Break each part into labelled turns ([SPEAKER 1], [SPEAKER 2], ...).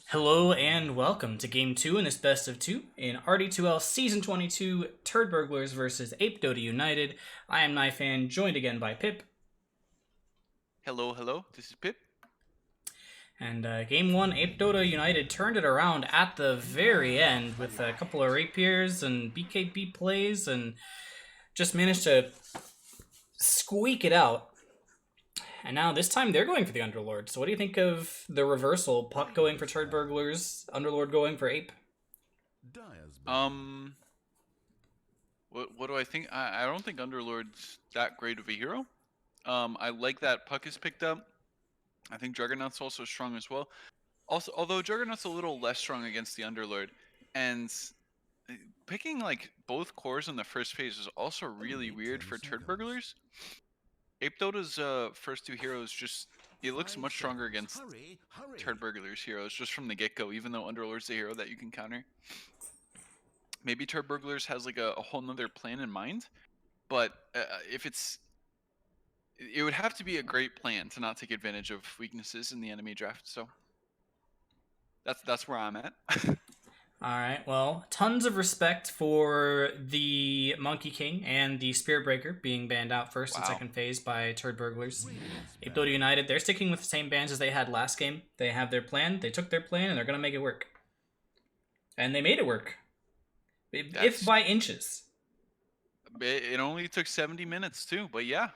[SPEAKER 1] Hello and welcome to Game 2 in this best of 2 in RD2L Season 22 Turdburglars versus Ape Dota United. I am Knifan, joined again by Pip.
[SPEAKER 2] Hello, hello. This is Pip.
[SPEAKER 1] And Game 1, Ape Dota United turned it around at the very end with a couple of rapiers and BKB plays and just managed to squeak it out. And now this time they're going for the Underlord. So what do you think of the reversal? Puck going for Turdburglars, Underlord going for Ape?
[SPEAKER 2] Um, what do I think? I don't think Underlord's that great of a hero. I like that Puck is picked up. I think Juggernaut's also strong as well. Also, although Juggernaut's a little less strong against the Underlord, and picking like both cores in the first phase is also really weird for Turdburglars. Ape Dota's first two heroes just it looks much stronger against Turdburglars heroes just from the get-go, even though Underlord's a hero that you can counter. Maybe Turdburglars has like a whole nother plan in mind, but if it would have to be a great plan to not take advantage of weaknesses in the enemy draft. So that's where I'm at.
[SPEAKER 1] Alright, well, tons of respect for the Monkey King and the Spirit Breaker being banned out first and
[SPEAKER 2] Wow.
[SPEAKER 1] second phase by Turdburglars. Ape Dota United, they're sticking with the same bans as they had last game. They have their plan, they took their plan, and they're going to make it work. And they made it work. If by inches.
[SPEAKER 2] It only took 70 minutes too, but yeah.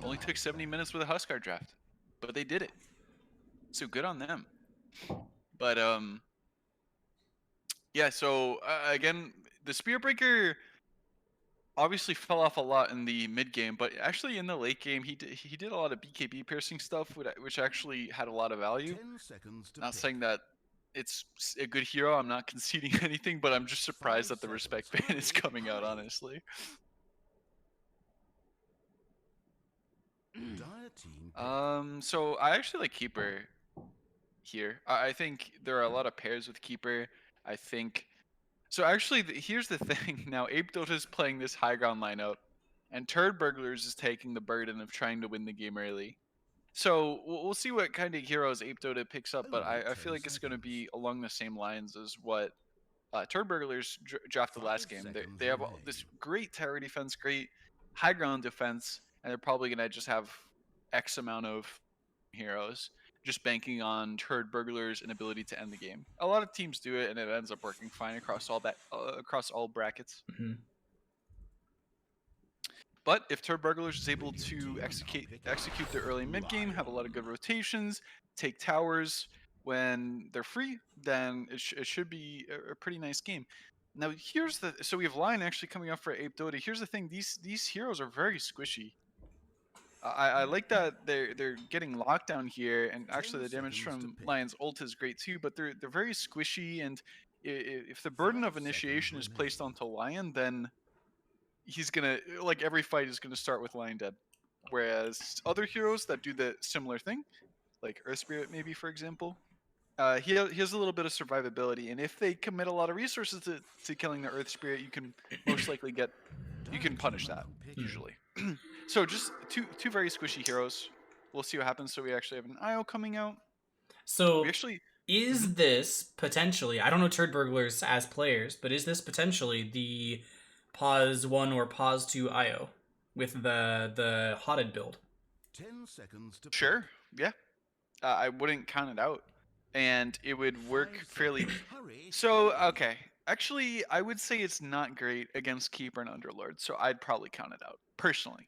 [SPEAKER 2] Only took 70 minutes with a Huskar draft. But they did it. So good on them. But yeah, so again, the Spirit Breaker obviously fell off a lot in the mid game, but actually in the late game he did a lot of BKB piercing stuff, which actually had a lot of value. Not saying that it's a good hero, I'm not conceding anything, but I'm just surprised that the respect ban is coming out, honestly. So I actually like Keeper here. I think there are a lot of pairs with Keeper. I think so. Actually, here's the thing. Now, Ape Dota is playing this high ground lineup, and Turdburglars is taking the burden of trying to win the game early. So we'll see what kind of heroes Ape Dota picks up, but I feel like it's going to be along the same lines as what Turdburglars drafted last game. They have this great tower defense, great high ground defense, and they're probably going to just have X amount of heroes, just banking on Turdburglars' inability to end the game. A lot of teams do it, and it ends up working fine across all brackets.
[SPEAKER 1] Mm-hmm.
[SPEAKER 2] But if Turdburglars is able to execute their early mid game, have a lot of good rotations, take towers when they're free, then it should be a pretty nice game. Now so we have Lion actually coming up for Ape Dota. Here's the thing: these heroes are very squishy. I like that they're getting lockdown here, and actually the damage from Lion's ult is great too. But they're very squishy, and if the burden of initiation is placed onto Lion, then he's gonna like every fight is gonna start with Lion dead. Whereas other heroes that do the similar thing, like Earth Spirit maybe for example, he has a little bit of survivability, and if they commit a lot of resources to killing the Earth Spirit, you can most likely punish that usually. So just two very squishy heroes. We'll see what happens. So we actually have an IO coming out. We
[SPEAKER 1] So,
[SPEAKER 2] actually
[SPEAKER 1] is this potentially, I don't know Turdburglars as players, but is this potentially the pause 1 or pause 2 IO with the hotted build?
[SPEAKER 2] sure, yeah. I wouldn't count it out, and it would work fairly. So okay, actually, I would say it's not great against Keeper and Underlord, so I'd probably count it out personally.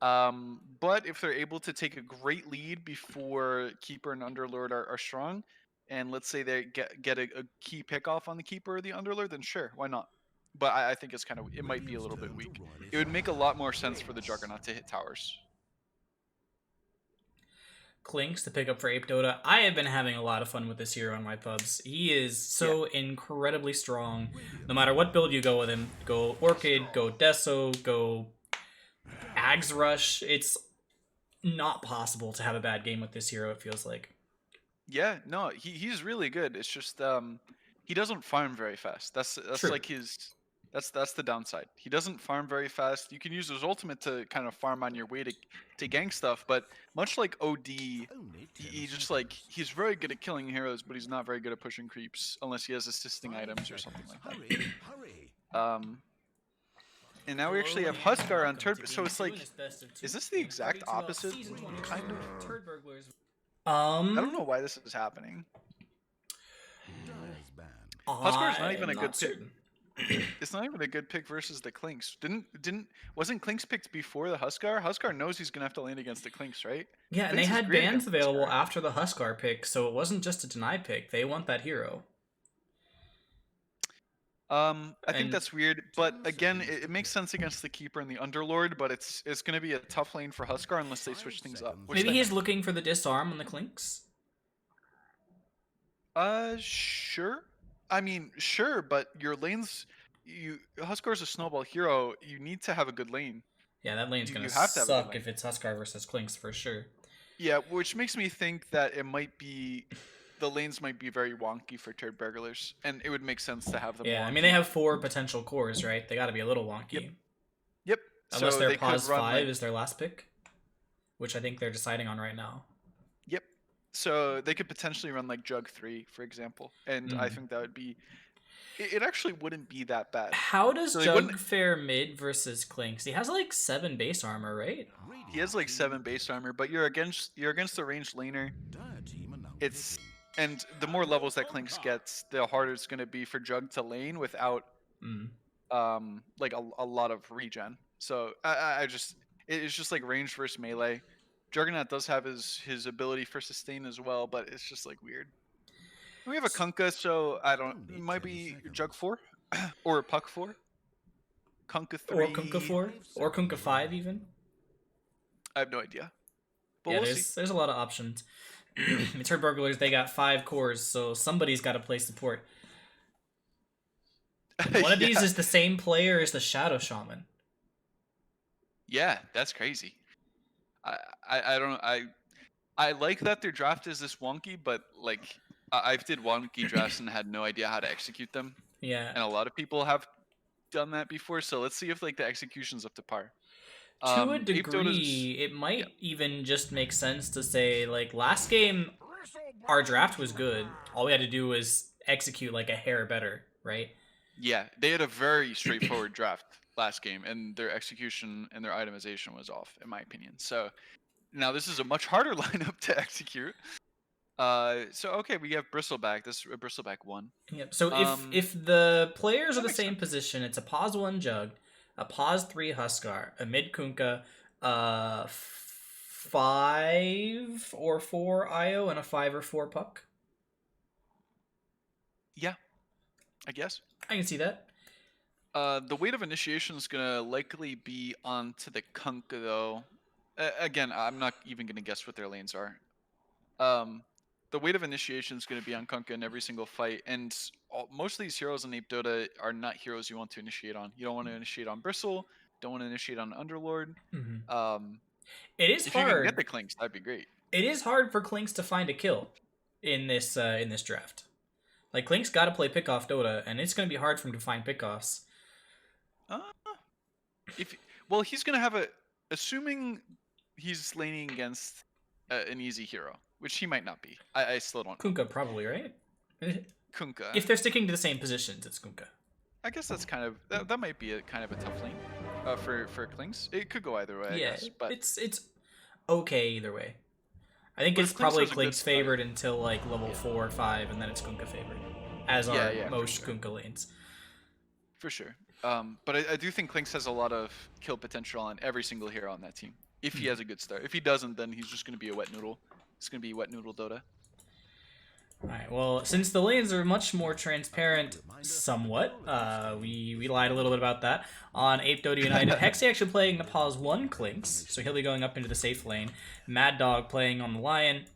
[SPEAKER 2] But if they're able to take a great lead before Keeper and Underlord are strong, and let's say they get a key pick off on the Keeper or the Underlord, then sure, why not? But I think it might be a little bit weak. It would make a lot more sense for the Juggernaut to hit towers.
[SPEAKER 1] Clinks to pick up for Ape Dota. I have been having a lot of fun with this hero on my pubs. He is so incredibly strong. No matter what build you go with him, go Orchid, go Deso, go Ags Rush. It's not possible to have a bad game with this hero, it feels like.
[SPEAKER 2] Yeah, no, he's really good. It's just he doesn't farm very fast. That's
[SPEAKER 1] True.
[SPEAKER 2] like That's the downside. He doesn't farm very fast. You can use his ultimate to kind of farm on your way to gank stuff, but much like OD, he just like he's very good at killing heroes, but he's not very good at pushing creeps unless he has assisting items or something like that. And now we actually have Huskar on Turd. So it's like, is this the exact opposite? Kind of.
[SPEAKER 1] Turdburglars.
[SPEAKER 2] I don't know why this is happening. Huskar's not even a good pick. It's not even a good pick versus the Clinks. Wasn't Clinks picked before the Huskar? Huskar knows he's gonna have to land against the Clinks, right?
[SPEAKER 1] Yeah, and they
[SPEAKER 2] Clinks is
[SPEAKER 1] had
[SPEAKER 2] great
[SPEAKER 1] bans
[SPEAKER 2] against
[SPEAKER 1] available
[SPEAKER 2] Huskar.
[SPEAKER 1] after the Huskar pick, so it wasn't just a deny pick. They want that hero.
[SPEAKER 2] I think
[SPEAKER 1] And-
[SPEAKER 2] that's weird, but again, it makes sense against the Keeper and the Underlord, but it's gonna be a tough lane for Huskar unless they switch things up. which
[SPEAKER 1] Maybe
[SPEAKER 2] they
[SPEAKER 1] he's
[SPEAKER 2] might.
[SPEAKER 1] looking for the disarm on the Clinks.
[SPEAKER 2] Sure. I mean, sure, but your lanes, Huskar's a snowball hero. You need to have a good lane.
[SPEAKER 1] Yeah, that lane's
[SPEAKER 2] You
[SPEAKER 1] gonna
[SPEAKER 2] have to have a good
[SPEAKER 1] suck
[SPEAKER 2] lane.
[SPEAKER 1] if it's Huskar versus Clinks for sure.
[SPEAKER 2] Yeah, which makes me think that it might be the lanes might be very wonky for Turdburglars, and it would make sense to have them.
[SPEAKER 1] Yeah,
[SPEAKER 2] wonky.
[SPEAKER 1] I mean they have 4 potential cores, right? They got to be a little wonky.
[SPEAKER 2] Yep.
[SPEAKER 1] Unless
[SPEAKER 2] so
[SPEAKER 1] their
[SPEAKER 2] they could
[SPEAKER 1] pause
[SPEAKER 2] run
[SPEAKER 1] 5
[SPEAKER 2] like,
[SPEAKER 1] is their last pick, which I think they're deciding on right now.
[SPEAKER 2] Yep. So they could potentially run like Jug 3, for example, and I think that would be. It actually wouldn't be that bad.
[SPEAKER 1] How does
[SPEAKER 2] So they
[SPEAKER 1] Jug
[SPEAKER 2] wouldn't-
[SPEAKER 1] fare mid versus Clinks? He has like 7 base armor, right?
[SPEAKER 2] He has like 7 base armor, but you're against the ranged laner. And the more levels that Clinks gets, the harder it's going to be for Jug to lane without like a lot of regen. So it's just like range versus melee. Juggernaut does have his ability for sustain as well, but it's just like weird. We have a Kunkka, so I don't. It might be Jug 4 or Puck 4. Kunkka 3
[SPEAKER 1] or Kunkka 4 or Kunkka 5 even.
[SPEAKER 2] I have no idea. But
[SPEAKER 1] Yeah,
[SPEAKER 2] we'll see.
[SPEAKER 1] there's a lot of options. The Turdburglars, they got 5 cores, so somebody's got to play support. One of these is the same player as the Shadow Shaman.
[SPEAKER 2] Yeah, that's crazy. I don't. I like that their draft is this wonky, but like I've did wonky drafts and had no idea how to execute them.
[SPEAKER 1] Yeah.
[SPEAKER 2] And a lot of people have done that before, so let's see if like the execution's up to par.
[SPEAKER 1] To a degree, it might even just make sense to say, like, last game, our draft was good. All we had to do was execute, like, a hair better, right?
[SPEAKER 2] Yeah, they had a very straightforward draft last game, and their execution and their itemization was off, in my opinion. So now this is a much harder lineup to execute. So okay, we have Bristleback. This is Bristleback 1.
[SPEAKER 1] Yep. So if the players are the same position, it's a pause 1 Jug, a pause 3 Huskar, a mid Kunkka, 5 or 4 Io, and a 5 or 4 Puck.
[SPEAKER 2] Yeah, I guess.
[SPEAKER 1] I can see that.
[SPEAKER 2] The weight of initiation is gonna likely be onto the Kunkka though. Again, I'm not even gonna guess what their lanes are. The weight of initiation is going to be on Kunkka in every single fight, and most of these heroes in Ape Dota are not heroes you want to initiate on. You don't want to initiate on Bristle, don't want to initiate on Underlord.
[SPEAKER 1] It is
[SPEAKER 2] if
[SPEAKER 1] hard.
[SPEAKER 2] you can get the Clinks, that'd be great.
[SPEAKER 1] It is hard for Clinks to find a kill in this draft. Like, Clinks got to play pickoff Dota, and it's going to be hard for him to find pickoffs.
[SPEAKER 2] Well, he's going to have assuming he's laning against an easy hero, which he might not be. I still don't.
[SPEAKER 1] Kunkka probably, right?
[SPEAKER 2] Kunkka.
[SPEAKER 1] If they're sticking to the same positions, it's Kunkka.
[SPEAKER 2] I guess that's kind of that might be a kind of a tough lane for Clinks. It could go either way.
[SPEAKER 1] Yeah,
[SPEAKER 2] I guess, but
[SPEAKER 1] it's okay either way. I think
[SPEAKER 2] But
[SPEAKER 1] it's
[SPEAKER 2] if Clinks
[SPEAKER 1] probably
[SPEAKER 2] has a good
[SPEAKER 1] Clinks
[SPEAKER 2] start-
[SPEAKER 1] favored until like level 4 or 5, and then it's Kunkka favored, as are
[SPEAKER 2] for
[SPEAKER 1] most
[SPEAKER 2] sure.
[SPEAKER 1] Kunkka lanes.
[SPEAKER 2] For sure. But I do think Clinks has a lot of kill potential on every single hero on that team. If he has a good start. If he doesn't, then he's just going to be a wet noodle. It's going to be wet noodle Dota.
[SPEAKER 1] Alright, well, since the lanes are much more transparent, somewhat, we lied a little bit about that. On Ape Dota United, Hexy actually playing the pause 1 Clinks, so he'll be going up into the safe lane. Mad Dog playing on the Lion.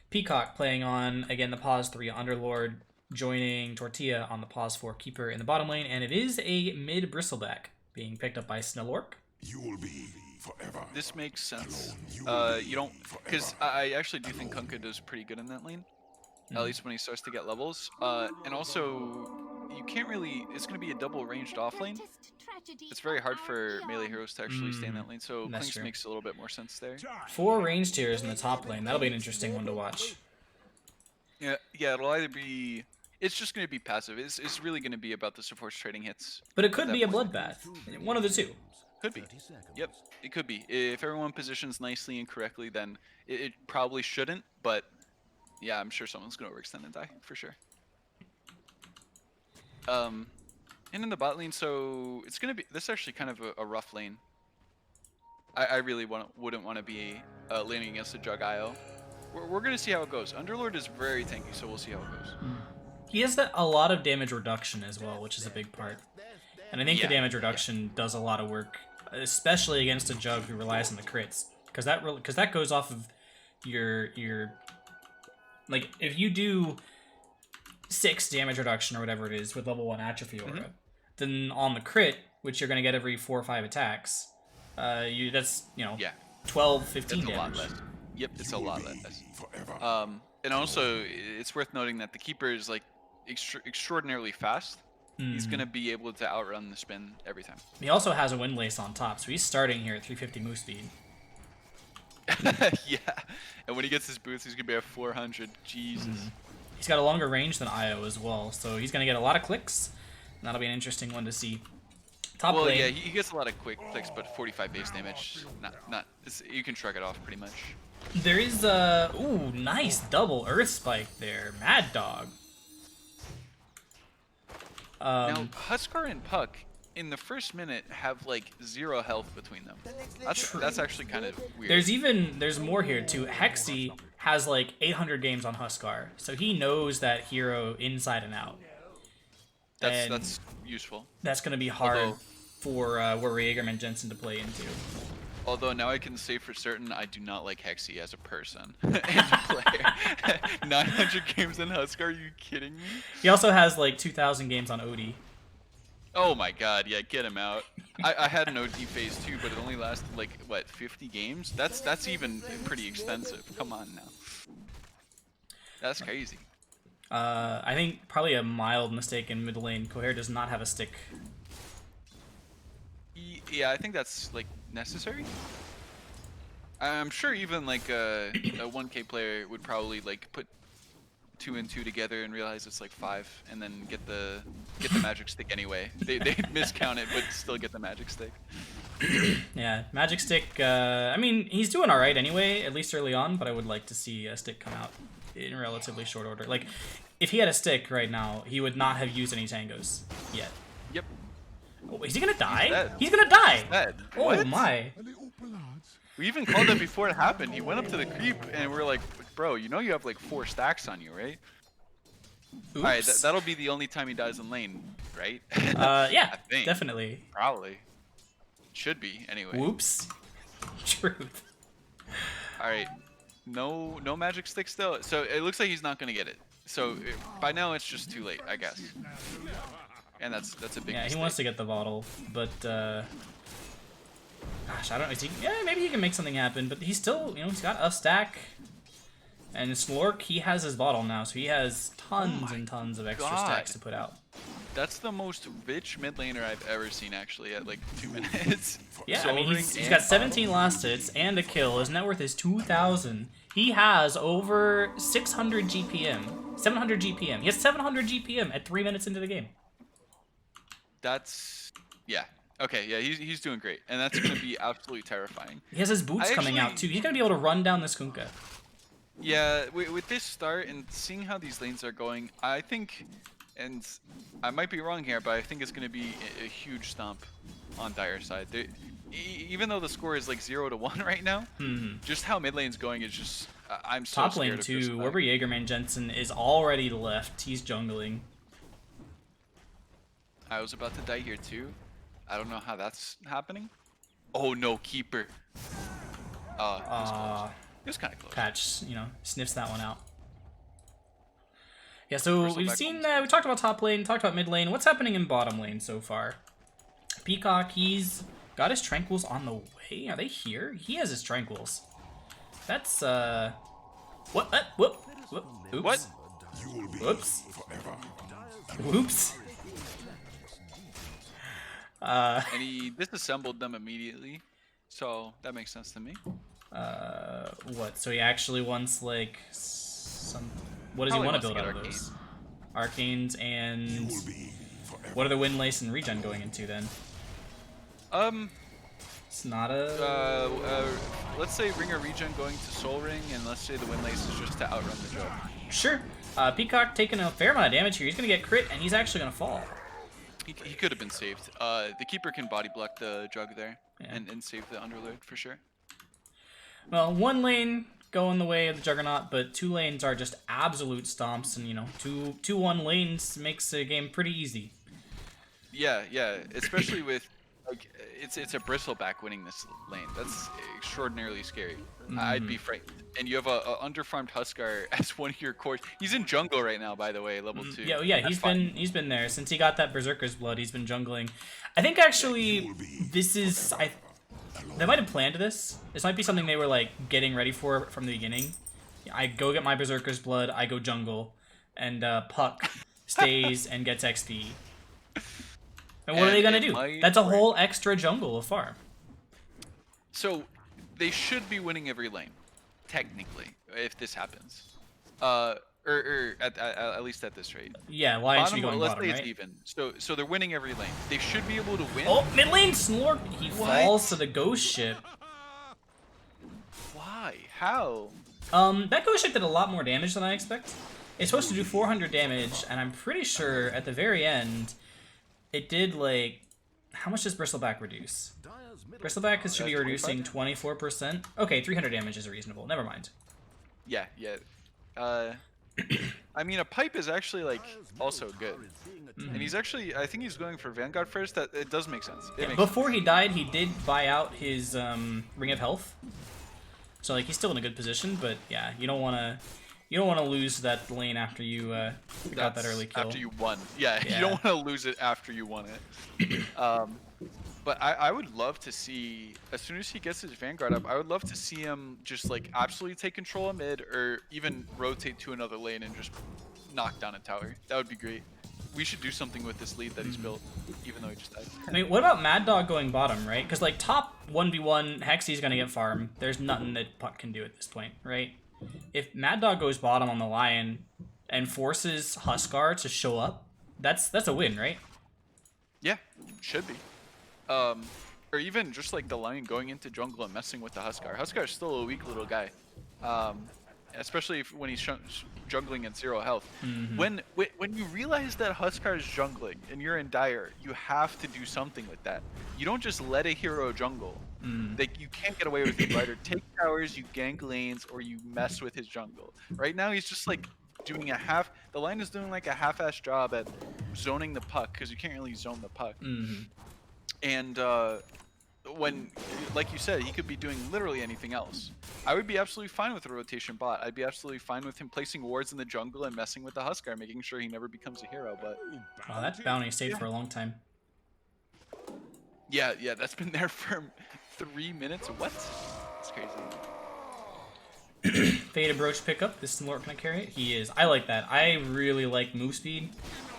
[SPEAKER 1] Peacock playing on, again, the pause 3 Underlord, joining Tortilla on the pause 4 Keeper in the bottom lane, and it is a mid Bristleback being picked up by Snellork.
[SPEAKER 3] You will be forever.
[SPEAKER 2] This makes sense. You don't... Because I actually do think Kunkka does pretty good in that lane. At least when he starts to get levels. And also, you can't really. It's going to be a double ranged off lane. It's very hard for melee heroes to actually stay in that lane, so
[SPEAKER 1] that's
[SPEAKER 2] Clinks
[SPEAKER 1] true.
[SPEAKER 2] makes a little bit more sense there.
[SPEAKER 1] 4 ranged tiers in the top lane. That'll be an interesting one to watch.
[SPEAKER 2] Yeah, it'll either be. It's just going to be passive. It's really going to be about the supports trading hits.
[SPEAKER 1] But it could
[SPEAKER 2] that
[SPEAKER 1] be a
[SPEAKER 2] point.
[SPEAKER 1] bloodbath. One of the two.
[SPEAKER 2] Could be. Yep, it could be. If everyone positions nicely and correctly, then it probably shouldn't. But yeah, I'm sure someone's going to overextend and die for sure. And in the bot lane, so it's going to be. This is actually kind of a rough lane. I really wouldn't want to be laning against a Jug IO. We're going to see how it goes. Underlord is very tanky, so we'll see how it goes.
[SPEAKER 1] He has a lot of damage reduction as well, which is a big part. And I think the damage reduction does a lot of work, especially against a Jug who relies on the crits, because that goes off of your like if you do 6 damage reduction or whatever it is with level 1 atrophy aura, then on the crit, which you're going to get every 4 or 5 attacks, that's 12, 15
[SPEAKER 2] That's a
[SPEAKER 1] damage.
[SPEAKER 2] lot less. Yep, it's a lot less. And also, it's worth noting that the keeper is like extraordinarily fast. He's gonna be able to outrun the spin every time.
[SPEAKER 1] He also has a wind lace on top, so he's starting here at 350 move speed.
[SPEAKER 2] Yeah, and when he gets his boots, he's gonna be at 400. Jesus.
[SPEAKER 1] He's got a longer range than Io as well, so he's gonna get a lot of clicks. And that'll be an interesting one to see. Top
[SPEAKER 2] Well,
[SPEAKER 1] lane.
[SPEAKER 2] yeah, he gets a lot of quick clicks, but 45 base damage, you can shrug it off pretty much.
[SPEAKER 1] There is a nice double earth spike there, Mad Dog.
[SPEAKER 2] Now, Huskar and Puck in the first minute have like 0 health between them. That's actually kind of weird.
[SPEAKER 1] There's more here too. Hexy has like 800 games on Huskar, so he knows that hero inside and out.
[SPEAKER 2] That's useful.
[SPEAKER 1] That's gonna be hard for Warrior Jaegerman Jensen to play into.
[SPEAKER 2] Although now I can say for certain I do not like Hexy as a person and a player. 900 games in Huskar, are you kidding me?
[SPEAKER 1] He also has like 2,000 games on Odie.
[SPEAKER 2] Oh my god, yeah, get him out. I had an OD phase too, but it only lasted like, what, 50 games? That's even pretty extensive. Come on now. That's crazy.
[SPEAKER 1] I think probably a mild mistake in mid lane. Coher does not have a stick.
[SPEAKER 2] Yeah, I think that's like necessary. I'm sure even like a 1K player would probably like put 2 and 2 together and realize it's like 5, and then get the magic stick anyway. They miscount it, but still get the magic stick.
[SPEAKER 1] Yeah, magic stick. I mean, he's doing all right anyway, at least early on. But I would like to see a stick come out in relatively short order. Like, if he had a stick right now, he would not have used any tangos yet.
[SPEAKER 2] Yep.
[SPEAKER 1] Oh, is he gonna die?
[SPEAKER 2] dead.
[SPEAKER 1] He's gonna die.
[SPEAKER 2] Dead.
[SPEAKER 1] Oh
[SPEAKER 2] What?
[SPEAKER 1] my!
[SPEAKER 2] We even called that before it happened. He went up to the creep, and we're like, bro, you know you have like 4 stacks on you, right?
[SPEAKER 1] Oops.
[SPEAKER 2] All right, that'll be the only time he dies in lane, right?
[SPEAKER 1] Yeah,
[SPEAKER 2] I think.
[SPEAKER 1] definitely.
[SPEAKER 2] Probably. Should be, anyway.
[SPEAKER 1] Whoops. Truth.
[SPEAKER 2] All right. No magic stick still. So it looks like he's not gonna get it. So by now it's just too late, I guess. And that's a big
[SPEAKER 1] Yeah,
[SPEAKER 2] mistake.
[SPEAKER 1] he wants to get the bottle, but gosh, I don't know. Yeah, maybe he can make something happen, but he's still, he's got a stack. And Slork, he has his bottle now, so he has tons and tons of extra stacks to put out.
[SPEAKER 2] That's the most rich mid laner I've ever seen, actually, at like 2 minutes.
[SPEAKER 1] Yeah,
[SPEAKER 2] Soul
[SPEAKER 1] I mean,
[SPEAKER 2] Ring
[SPEAKER 1] he's
[SPEAKER 2] and
[SPEAKER 1] got 17 last hits and a kill. His net worth is 2,000. He has over 600 GPM. 700 GPM. He has 700 GPM at 3 minutes into the game.
[SPEAKER 2] That's... yeah. Okay, yeah, he's doing great. And that's going to be absolutely terrifying.
[SPEAKER 1] He has his boots coming out, too. He's going to be able to run down this Kunkka.
[SPEAKER 2] Yeah, with this start and seeing how these lanes are going, I think, and I might be wrong here, but I think it's going to be a huge stomp on Dire's side. Even though the score is like 0-1 right now, just how mid lane's going is just, I'm so
[SPEAKER 1] Top
[SPEAKER 2] scared
[SPEAKER 1] lane
[SPEAKER 2] of
[SPEAKER 1] too,
[SPEAKER 2] Crystal
[SPEAKER 1] Weber Jaegerman Jensen is already left. He's jungling.
[SPEAKER 2] I was about to die here too. I don't know how that's happening. Oh no, Keeper. It was close. It was kind of close.
[SPEAKER 1] Patch, sniffs that one out. Yeah, so
[SPEAKER 2] Crystal
[SPEAKER 1] we've
[SPEAKER 2] back
[SPEAKER 1] seen,
[SPEAKER 2] home.
[SPEAKER 1] we talked about top lane, talked about mid lane. What's happening in bottom lane so far? Peacock, he's got his tranquils on the way. Are they here? He has his tranquils. That's, What? Whoop. Oops.
[SPEAKER 2] What?
[SPEAKER 3] You will be
[SPEAKER 1] Whoops.
[SPEAKER 3] forever.
[SPEAKER 1] Whoops.
[SPEAKER 2] And he disassembled them immediately, so that makes sense to me.
[SPEAKER 1] What? So he actually wants like some. What does
[SPEAKER 2] Probably
[SPEAKER 1] he want to
[SPEAKER 2] wants
[SPEAKER 1] build
[SPEAKER 2] to
[SPEAKER 1] out
[SPEAKER 2] get
[SPEAKER 1] of those? Arcanes and
[SPEAKER 3] Will be forever.
[SPEAKER 1] what are the Windlace and Regen going into then? It's not a.
[SPEAKER 2] Let's say Ring or Regen going to Soul Ring, and let's say the Windlace is just to outrun the jug.
[SPEAKER 1] Sure. Peacock taking a fair amount of damage here. He's gonna get crit, and he's actually gonna fall.
[SPEAKER 2] He could have been saved. The Keeper can body block the jug there
[SPEAKER 1] Yeah.
[SPEAKER 2] and save the Underlord for sure.
[SPEAKER 1] Well, one lane going the way of the Juggernaut, but two lanes are just absolute stomps, and two 1 lanes makes the game pretty easy.
[SPEAKER 2] Yeah, especially with like it's a Bristleback winning this lane. That's extraordinarily scary. I'd be frightened. And you have a underfarmed Huskar as one of your cores. He's in jungle right now, by the way, level 2.
[SPEAKER 1] Yeah, he's been there since he got that Berserker's Blood. He's been jungling. I think actually this is they might have planned this. This might be something they were like getting ready for from the beginning. I go get my Berserker's Blood, I go jungle, and Puck stays and gets XP. And what are they gonna do? That's a whole extra jungle of farm.
[SPEAKER 2] So they should be winning every lane, technically, if this happens. Or at least at this rate.
[SPEAKER 1] Yeah, Lions should be going
[SPEAKER 2] let's
[SPEAKER 1] bottom,
[SPEAKER 2] say
[SPEAKER 1] right?
[SPEAKER 2] it's even. So they're winning every lane. They should be able to win.
[SPEAKER 1] Oh, mid lane Snort. He falls to the ghost ship.
[SPEAKER 2] Why? How?
[SPEAKER 1] That ghost ship did a lot more damage than I expect. It's supposed to do 400 damage, and I'm pretty sure at the very end, it did like, how much does Bristleback reduce? Bristleback should be reducing 24%. Okay, 300 damage is reasonable. Never mind.
[SPEAKER 2] Yeah. I mean, a pipe is actually like also good, and he's actually, I think he's going for Vanguard first. That it does make sense.
[SPEAKER 1] Before he died, he did buy out his Ring of Health, so like he's still in a good position. But yeah, you don't want to lose that lane after you got that early kill.
[SPEAKER 2] After you won. Yeah. You don't want to lose it after you won it. But I would love to see, as soon as he gets his Vanguard up, I would love to see him just like absolutely take control of mid, or even rotate to another lane and just knock down a tower. That would be great. We should do something with this lead that he's built, even though he just died.
[SPEAKER 1] I mean, what about Mad Dog going bottom, right? Because like top 1v1, Hexy's gonna get farm. There's nothing that Puck can do at this point, right? If Mad Dog goes bottom on the Lion and forces Huskar to show up, that's a win, right?
[SPEAKER 2] Yeah, should be. Or even just like the Lion going into jungle and messing with the Huskar. Huskar is still a weak little guy, especially when he's jungling at 0 health. When you realize that Huskar is jungling and you're in dire, you have to do something with that. You don't just let a hero jungle. Like, you can't get away with it. Either take towers, you gank lanes, or you mess with his jungle. Right now he's just like doing the Lion is doing like a half-assed job at zoning the Puck, because you can't really zone the Puck. And when, like you said, he could be doing literally anything else. I would be absolutely fine with a rotation bot. I'd be absolutely fine with him placing wards in the jungle and messing with the Huskar, making sure he never becomes a hero. But
[SPEAKER 1] wow, that bounty stayed for a long time.
[SPEAKER 2] Yeah, that's been there for 3 minutes. What? It's crazy.
[SPEAKER 1] Faded Brooch pickup. This Snort gonna carry it? He is. I like that. I really like move speed,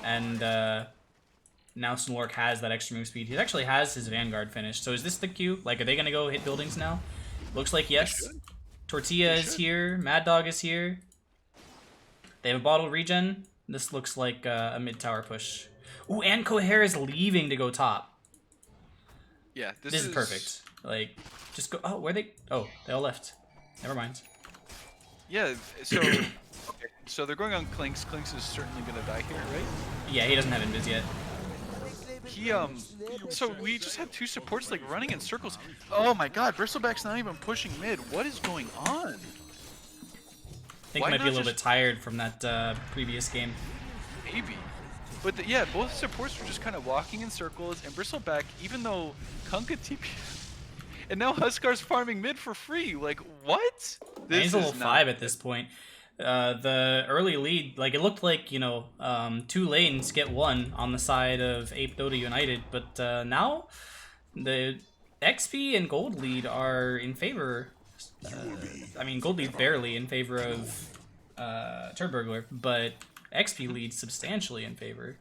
[SPEAKER 1] and now Snork has that extra move speed. He actually has his Vanguard finished. So is this the queue? Like, are they gonna go hit buildings now? Looks like yes. Tortilla is here. Mad Dog is here. They have a bottle regen. This looks like a mid tower push. Ooh, and Coher is leaving to go top.
[SPEAKER 2] Yeah,
[SPEAKER 1] this is perfect. Like, just go. Oh, where they? Oh, they all left. Never mind.
[SPEAKER 2] Yeah. So okay. So they're going on Clinks. Clinks is certainly gonna die here, right?
[SPEAKER 1] Yeah, he doesn't have invis yet.
[SPEAKER 2] He so we just have 2 supports like running in circles. Oh my god, Bristleback's not even pushing mid. What is going on?
[SPEAKER 1] I think he might be a little bit tired from that previous game.
[SPEAKER 2] Maybe. But yeah, both supports were just kind of walking in circles, and Bristleback, even though Kunkka TP, and now Huskar's farming mid for free. Like, what?
[SPEAKER 1] This he's level 5 at this point. The early lead, like, it looked like, 2 lanes get 1 on the side of Ape Dota United, but now the XP and gold lead are in favor. I mean, gold lead barely in favor of Turdburglar, but XP lead substantially in favor.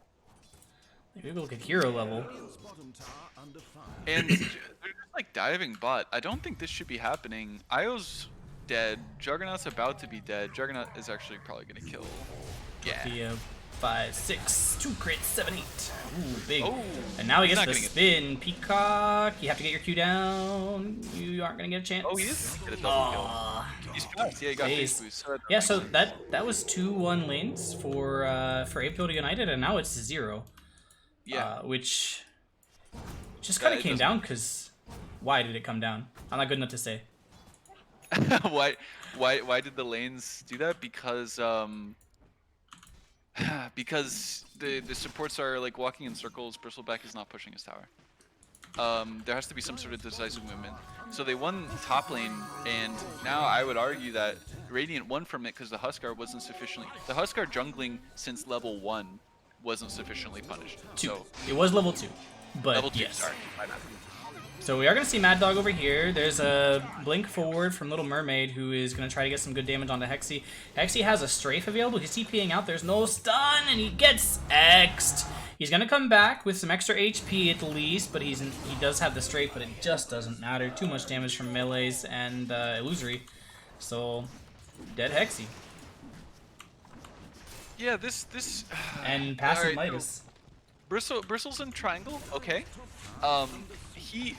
[SPEAKER 1] Maybe look at hero level.
[SPEAKER 2] And they're just like diving bot. I don't think this should be happening. Io's dead. Juggernaut's about to be dead. Juggernaut is actually probably gonna kill. Yeah.
[SPEAKER 1] The 5, 6, 2 crits, 7, 8. Ooh, big.
[SPEAKER 2] Oh,
[SPEAKER 1] And now he
[SPEAKER 2] he's
[SPEAKER 1] gets
[SPEAKER 2] not
[SPEAKER 1] the
[SPEAKER 2] gonna get-
[SPEAKER 1] spin. Peacock, you have to get your Q down. You aren't gonna get a chance.
[SPEAKER 2] Oh, he is gonna get a double
[SPEAKER 1] Aw.
[SPEAKER 2] kill. He's fast. Yeah, he got
[SPEAKER 1] Phase.
[SPEAKER 2] face boost. So
[SPEAKER 1] Yeah, so that was 2-1 lanes for Dota United, and now it's 0.
[SPEAKER 2] yeah.
[SPEAKER 1] Which just
[SPEAKER 2] Yeah,
[SPEAKER 1] kind of
[SPEAKER 2] it
[SPEAKER 1] came
[SPEAKER 2] doesn't-
[SPEAKER 1] down because why did it come down? I'm not good enough to say.
[SPEAKER 2] why did the lanes do that? Because because the supports are like walking in circles. Bristleback is not pushing his tower. There has to be some sort of decisive movement. So they won top lane, and now I would argue that Radiant won from it because the Huskar wasn't sufficiently. The Huskar jungling since level 1 wasn't sufficiently punished.
[SPEAKER 1] 2.
[SPEAKER 2] So
[SPEAKER 1] It was level 2, but
[SPEAKER 2] level 2.
[SPEAKER 1] yes.
[SPEAKER 2] Sorry, my bad.
[SPEAKER 1] So we are going to see Mad Dog over here. There's a blink forward from Little Mermaid who is going to try to get some good damage onto Hexy. Hexy has a strafe available. He's TPing out. There's no stun, and he gets X'd. He's going to come back with some extra HP at least, but he does have the strafe, but it just doesn't matter. Too much damage from melees and illusory. So, dead Hexy.
[SPEAKER 2] Yeah, this
[SPEAKER 1] And passive
[SPEAKER 2] Alright,
[SPEAKER 1] Midas.
[SPEAKER 2] Bristle's in triangle. Okay. He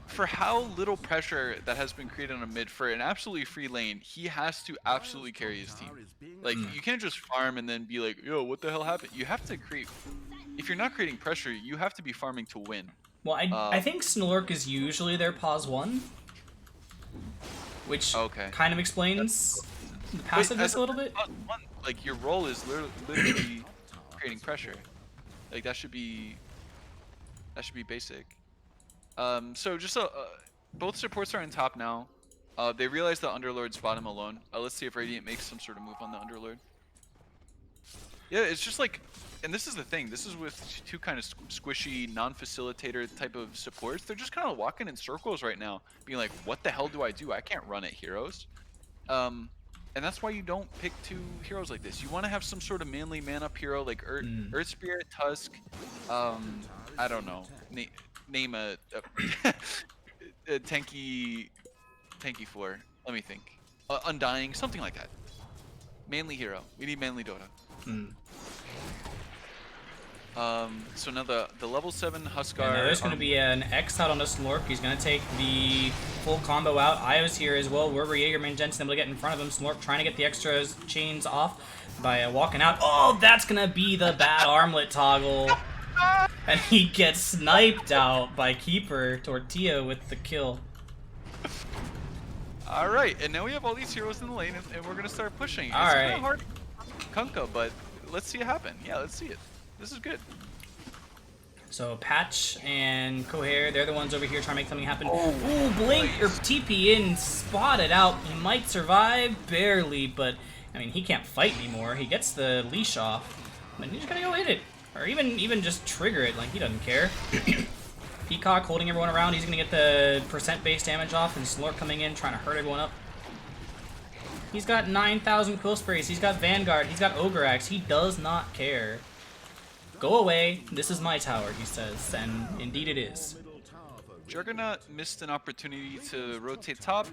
[SPEAKER 2] for how little pressure that has been created on a mid for an absolutely free lane, he has to absolutely carry his team. Like, you can't just farm and then be like, yo, what the hell happened? You have to create. If you're not creating pressure, you have to be farming to win.
[SPEAKER 1] Well, I think Snork is usually their pause 1, which
[SPEAKER 2] Okay.
[SPEAKER 1] kind of explains the passiveness a little bit.
[SPEAKER 2] Like, your role is literally creating pressure. Like, that should be basic. So just both supports are in top now. They realize the Underlord's bottom alone. Let's see if Radiant makes some sort of move on the Underlord. Yeah, it's just like, and this is the thing. This is with two kind of squishy, non-facilitator type of supports. They're just kind of walking in circles right now, being like, "What the hell do I do? I can't run at heroes." And that's why you don't pick two heroes like this. You want to have some sort of manly man-up hero like Earth Spirit, Tusk. I don't know. Name a tanky 4. Let me think. Undying, something like that. Manly hero. We need manly Dota. So now the level 7 Huskar.
[SPEAKER 1] And there's going to be an X out on the Slork. He's going to take the full combo out. Io's here as well. Wherever Jaegerman Jensen able to get in front of him. Slork trying to get the extra chains off by walking out. Oh, that's going to be the bad armlet toggle. And he gets sniped out by Keeper Tortilla with the kill.
[SPEAKER 2] Alright, and now we have all these heroes in the lane, and we're going to start pushing. It's
[SPEAKER 1] Alright.
[SPEAKER 2] kind of hard Kunkka, but let's see it happen. Yeah, let's see it. This is good.
[SPEAKER 1] So Patch and Cohair, they're the ones over here trying to make something happen. Ooh, Blink or TP in, spotted out. He might survive, barely, but I mean he can't fight anymore. He gets the leash off, but he's just gonna go hit it, or even just trigger it. Like he doesn't care. Peacock holding everyone around. He's gonna get the percent-based damage off, and Slork coming in trying to hurt everyone up. He's got 9,000 quill sprays. He's got Vanguard. He's got Ogre Axe. He does not care. Go away, this is my tower, he says, and indeed it is.
[SPEAKER 2] Juggernaut missed an opportunity to rotate top.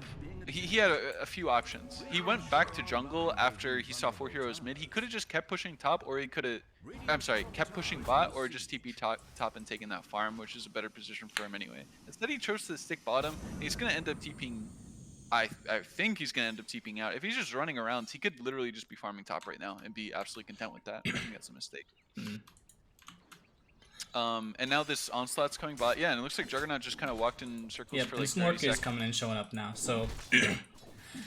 [SPEAKER 2] He had a few options. He went back to jungle after he saw 4 heroes mid. He could have just kept pushing top, or he could have, kept pushing bot, or just TP top and taken that farm, which is a better position for him anyway. Instead, he chose to stick bottom. He's going to end up TPing. I think he's going to end up TPing out. If he's just running around, he could literally just be farming top right now and be absolutely content with that. I think that's a mistake. And now this onslaught's coming bot. Yeah, and it looks like Juggernaut just kind of walked in circles for like 30
[SPEAKER 1] Snork
[SPEAKER 2] seconds.
[SPEAKER 1] is coming and showing up now, so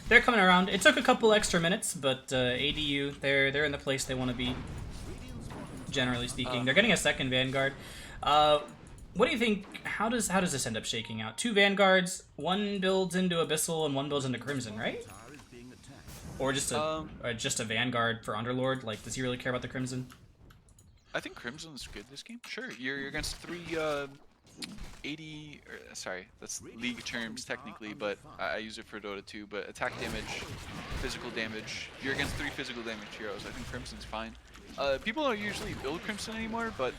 [SPEAKER 1] they're coming around. It took a couple extra minutes, but ADU, they're in the place they want to be. Generally speaking, they're getting a second Vanguard. What do you think? How does this end up shaking out? 2 Vanguards, one builds into Abyssal and one builds into Crimson, right? Or just a Vanguard for Underlord? Like, does he really care about the Crimson?
[SPEAKER 2] I think Crimson's good this game. Sure, you're against 3 80. Sorry, that's league terms technically, but I use it for Dota 2. But attack damage, physical damage. You're against 3 physical damage heroes. I think Crimson's fine. People don't usually build Crimson anymore, but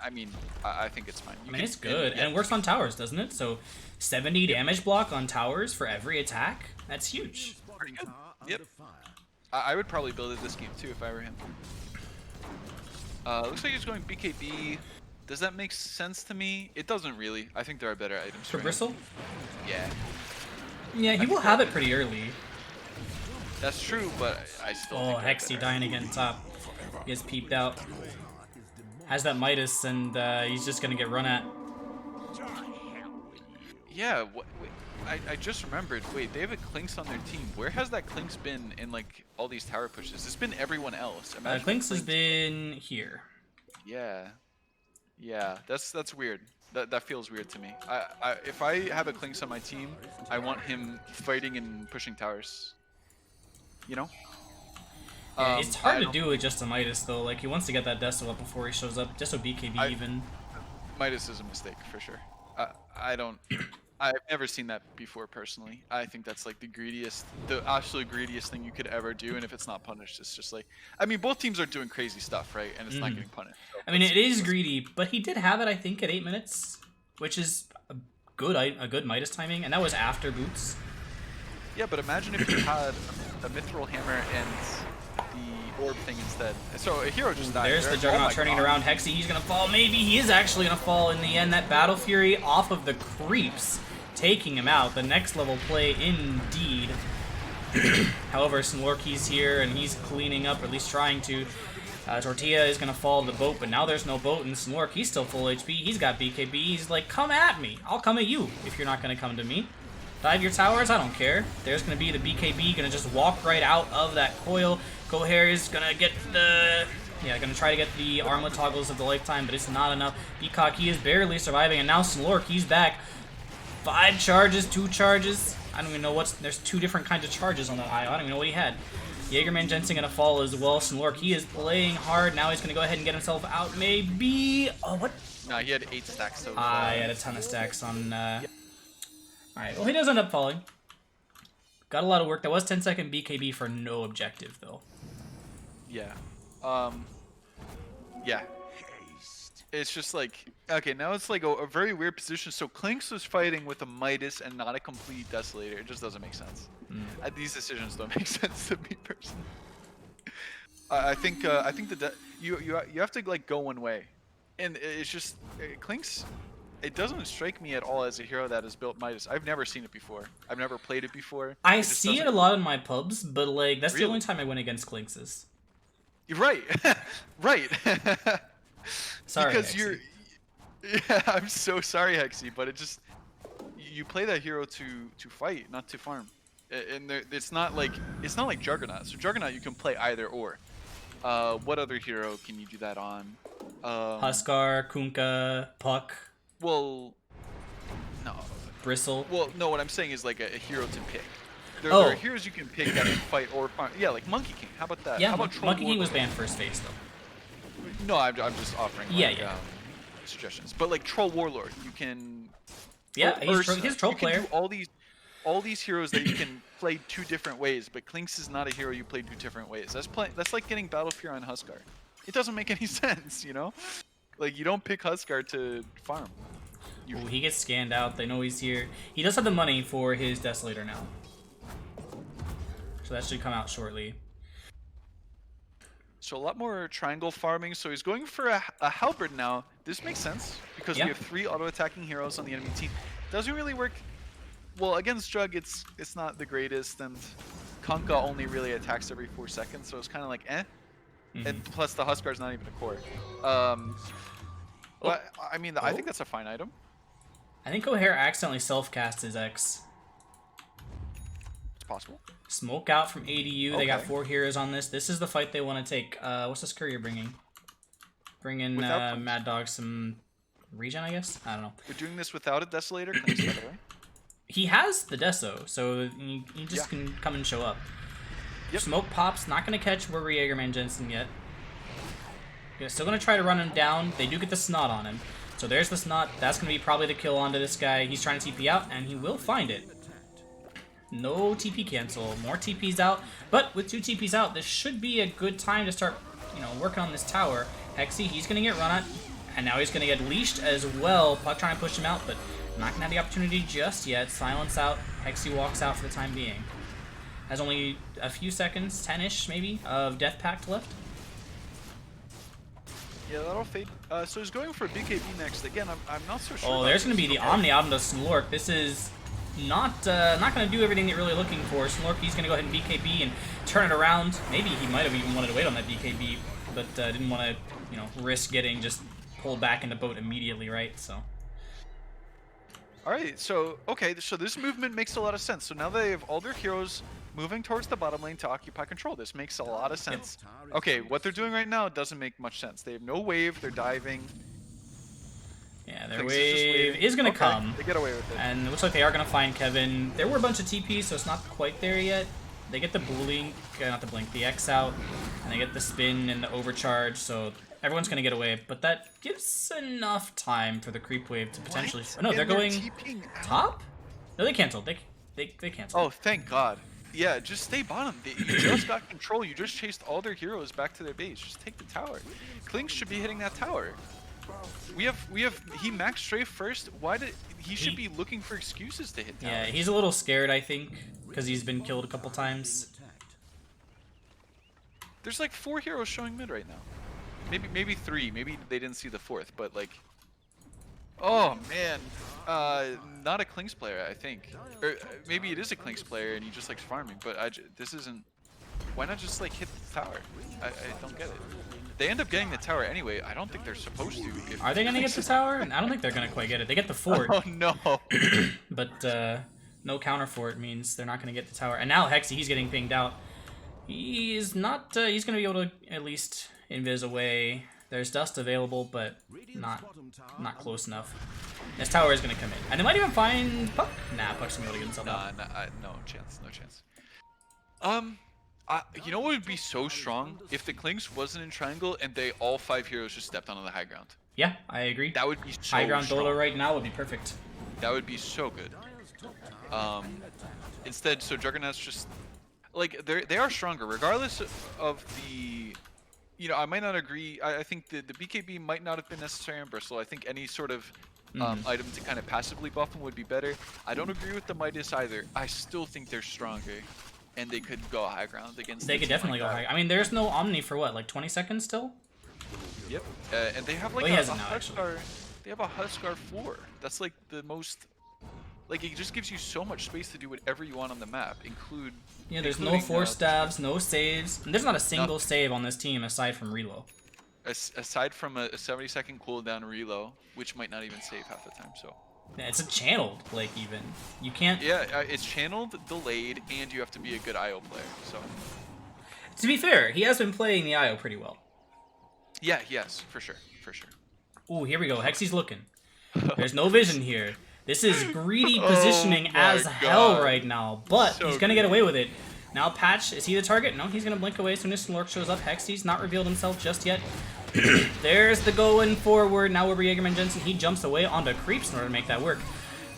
[SPEAKER 2] I mean, I think it's fine.
[SPEAKER 1] I mean, it's good, and it works on towers, doesn't it? So 70 damage block on towers for every attack? That's huge.
[SPEAKER 2] Pretty good. Yep. I would probably build it this game too if I were him. Looks like he's going BKB. Does that make sense to me? It doesn't really. I think there are better items
[SPEAKER 1] For
[SPEAKER 2] him.
[SPEAKER 1] Bristle?
[SPEAKER 2] Yeah.
[SPEAKER 1] Yeah, he will have it pretty early.
[SPEAKER 2] That's true, but I still
[SPEAKER 1] Oh,
[SPEAKER 2] think there are
[SPEAKER 1] Hexy
[SPEAKER 2] better
[SPEAKER 1] dying again top. He gets peeped out. Has that Midas, and he's just gonna get run at.
[SPEAKER 2] Yeah, wait, I just remembered. Wait, they have a Clinks on their team. Where has that Clinks been in like all these tower pushes? It's been everyone else. Imagine
[SPEAKER 1] Clinks has been here.
[SPEAKER 2] Yeah, yeah, that's weird. That feels weird to me. If I have a Clinks on my team, I want him fighting and pushing towers. You know?
[SPEAKER 1] Yeah, it's hard to do with just a Midas though. Like he wants to get that Deso up before he shows up. Just so BKB even.
[SPEAKER 2] Midas is a mistake for sure. I've never seen that before personally. I think that's like the absolute greediest thing you could ever do, and if it's not punished, it's just like, I mean, both teams are doing crazy stuff, right? And it's not getting punished. So
[SPEAKER 1] I mean, it is greedy, but he did have it, I think, at 8 minutes, which is a good Midas timing, and that was after boots.
[SPEAKER 2] Yeah, but imagine if you had a Mithril Hammer and the orb thing instead. So a hero just died.
[SPEAKER 1] There's the Juggernaut turning it around. Hexy, he's gonna fall. Maybe he is actually gonna fall in the end. That Battle Fury off of the creeps, taking him out. The next level play indeed. However, Snlorky's here and he's cleaning up, or at least trying to. Tortilla is gonna fall to the boat, but now there's no boat, and Snlork, he's still full HP. He's got BKB. He's like, come at me. I'll come at you if you're not gonna come to me. Dive your towers, I don't care. There's gonna be the BKB, gonna just walk right out of that coil. Cohair is gonna get the... Yeah, gonna try to get the armlet toggles of the lifetime, but it's not enough. Peacock, he is barely surviving, and now Snlork, he's back. 5 charges, 2 charges. I don't even know what's... There's 2 different kinds of charges on that IO. I don't even know what he had. Jaegerman Jensen gonna fall as well. Snlork, he is playing hard. Now he's gonna go ahead and get himself out, maybe... Oh, what?
[SPEAKER 2] No, he had 8 stacks so
[SPEAKER 1] I had a ton of stacks on... Alright, well, he does end up falling. Got a lot of work. That was 10-second BKB for no objective, though.
[SPEAKER 2] Yeah. Yeah. It's just like, okay, now it's like a very weird position. So Clinks was fighting with a Midas and not a complete Desolator. It just doesn't make sense. These decisions don't make sense to me personally. I think you have to like go one way, and it's just Clinks. It doesn't strike me at all as a hero that has built Midas. I've never seen it before. I've never played it before.
[SPEAKER 1] I see it a lot in my pubs, but like that's
[SPEAKER 2] Really?
[SPEAKER 1] the only time I win against Clinkses.
[SPEAKER 2] You're right. Right.
[SPEAKER 1] Sorry,
[SPEAKER 2] because
[SPEAKER 1] Hexy.
[SPEAKER 2] you're. Yeah, I'm so sorry, Hexy, but it just you play that hero to fight, not to farm, and it's not like Juggernaut. So Juggernaut you can play either or. What other hero can you do that on?
[SPEAKER 1] Huskar, Kunkka, Puck,
[SPEAKER 2] Well, no.
[SPEAKER 1] Bristle.
[SPEAKER 2] Well, no. What I'm saying is like a hero to pick. There
[SPEAKER 1] Oh.
[SPEAKER 2] are heroes you can pick that can fight or farm. Yeah, like Monkey King. How about that?
[SPEAKER 1] Yeah,
[SPEAKER 2] How about Troll
[SPEAKER 1] Monkey King
[SPEAKER 2] Warlord?
[SPEAKER 1] was banned first phase though.
[SPEAKER 2] No, I'm just offering.
[SPEAKER 1] Yeah,
[SPEAKER 2] like,
[SPEAKER 1] yeah.
[SPEAKER 2] Suggestions, but like Troll Warlord, you can.
[SPEAKER 1] Yeah, he's
[SPEAKER 2] Ursa,
[SPEAKER 1] a troll
[SPEAKER 2] you can
[SPEAKER 1] player.
[SPEAKER 2] do all these heroes that you can play 2 different ways, but Clinks is not a hero you play 2 different ways. That's like getting Battle Fury on Huskar. It doesn't make any sense, you know? Like you don't pick Huskar to farm.
[SPEAKER 1] Ooh, he gets scanned out. They know he's here. He does have the money for his Desolator now, so that should come out shortly.
[SPEAKER 2] So a lot more triangle farming. So he's going for a halberd now. This makes sense because
[SPEAKER 1] Yeah.
[SPEAKER 2] we have 3 auto-attacking heroes on the enemy team. Doesn't really work. Well, against Jug, it's not the greatest, and Kunkka only really attacks every 4 seconds, so it's kind of like eh. And plus the Huskar's not even a core. But I mean, I think that's a fine item.
[SPEAKER 1] I think Cohair accidentally self-cast his X.
[SPEAKER 2] It's possible.
[SPEAKER 1] Smoke out from ADU. They got
[SPEAKER 2] Okay.
[SPEAKER 1] 4 heroes on this. This is the fight they want to take. What's this courier bringing? Bring in
[SPEAKER 2] Without
[SPEAKER 1] Mad Dog some regen, I guess? I don't know.
[SPEAKER 2] We're doing this without a Desolator. Clinks, by the way.
[SPEAKER 1] He has the Deso, so you just can come and show up.
[SPEAKER 2] Yep.
[SPEAKER 1] Smoke pops, not going to catch Werber Jaegerman Jensen yet. Yeah, still going to try to run him down. They do get the Snot on him. So there's the Snot. That's going to be probably the kill onto this guy. He's trying to TP out, and he will find it. No TP cancel. More TPs out. But with 2 TPs out, this should be a good time to start working on this tower. Hexy, he's gonna get run at, and now he's gonna get leashed as well. Puck trying to push him out, but not gonna have the opportunity just yet. Silence out. Hexy walks out for the time being. Has only a few seconds, 10-ish maybe, of Death Pact left.
[SPEAKER 2] Yeah, that'll fade. So he's going for BKB next. Again, I'm not so sure.
[SPEAKER 1] Oh, there's going to be the Omni out into Slork. This is not going to do everything that you're really looking for. Slork, he's going to go ahead and BKB and turn it around. Maybe he might have even wanted to wait on that BKB, but didn't want to, risk getting just pulled back in the boat immediately, right? So.
[SPEAKER 2] All right, so this movement makes a lot of sense. So now they have all their heroes moving towards the bottom lane to occupy control. This makes a lot of sense. Okay, what they're doing right now doesn't make much sense. They have no wave, they're diving.
[SPEAKER 1] Yeah, their wave is going to come.
[SPEAKER 2] They get away with it.
[SPEAKER 1] And it looks like they are going to find Kevin. There were a bunch of TPs, so it's not quite there yet. They get the blink, not the blink, the X out, and they get the spin and the overcharge, so everyone's going to get away. But that gives enough time for the creep wave to potentially... Oh, no, they're going top? No, they canceled. They canceled.
[SPEAKER 2] Oh, thank God. Yeah, just stay bottom. You just got control. You just chased all their heroes back to their base. Just take the tower. Kling should be hitting that tower. He maxed strafe first. He should be looking for excuses to hit tower.
[SPEAKER 1] Yeah, he's a little scared, I think, because he's been killed a couple times.
[SPEAKER 2] There's like 4 heroes showing mid right now. Maybe 3. Maybe they didn't see the 4th, but like... Oh, man. Not a Klings player, I think. Or maybe it is a Klings player and he just likes farming, but this isn't... Why not just like hit the tower? I don't get it. They end up getting the tower anyway. I don't think they're supposed to.
[SPEAKER 1] Are they going to get the tower? I don't think they're going to quite get it. They get the fort.
[SPEAKER 2] Oh, no.
[SPEAKER 1] But no counter fort means they're not going to get the tower. And now Hexy, he's getting pinged out. He's not... he's going to be able to at least invis away. There's dust available, but not close enough. This tower is going to come in. And they might even find Puck. Nah, Puck's going to be able to get himself out.
[SPEAKER 2] No chance. You know what would be so strong? If the Klings wasn't in triangle and all 5 heroes just stepped onto the high ground.
[SPEAKER 1] Yeah, I agree.
[SPEAKER 2] That would be so
[SPEAKER 1] high ground
[SPEAKER 2] strong.
[SPEAKER 1] Dota right now would be perfect.
[SPEAKER 2] That would be so good. Instead, so Juggernaut's just... Like, they are stronger, regardless of the... I might not agree. I think the BKB might not have been necessary on Bristle. I think any sort of item to kind of passively buff him would be better. I don't agree with the Midas either. I still think they're stronger, and they could go high ground against.
[SPEAKER 1] They could definitely go high. I mean, there's no Omni for what, like 20 seconds still?
[SPEAKER 2] Yep. And they have like a Huskar. They have a Huskar 4. That's like the most. Like, it just gives you so much space to do whatever you want on the map,
[SPEAKER 1] Yeah, there's no force stabs, no saves. And there's not a single save on this team aside from reload.
[SPEAKER 2] Aside from a 70-second cooldown reload, which might not even save half the time, so.
[SPEAKER 1] Yeah, it's a channeled, like, even. You can't...
[SPEAKER 2] Yeah, it's channeled, delayed, and you have to be a good IO player, so.
[SPEAKER 1] To be fair, he has been playing the IO pretty well.
[SPEAKER 2] Yeah, yes, for sure.
[SPEAKER 1] Ooh, here we go. Hexy's looking. There's no vision here. This is greedy positioning as hell right now, but he's going to get away with it. Now Patch, is he the target? No, he's going to blink away as soon as Slork shows up. Hexy's not revealed himself just yet. There's the going forward. Now over Jägerman Jensen, he jumps away onto creeps in order to make that work.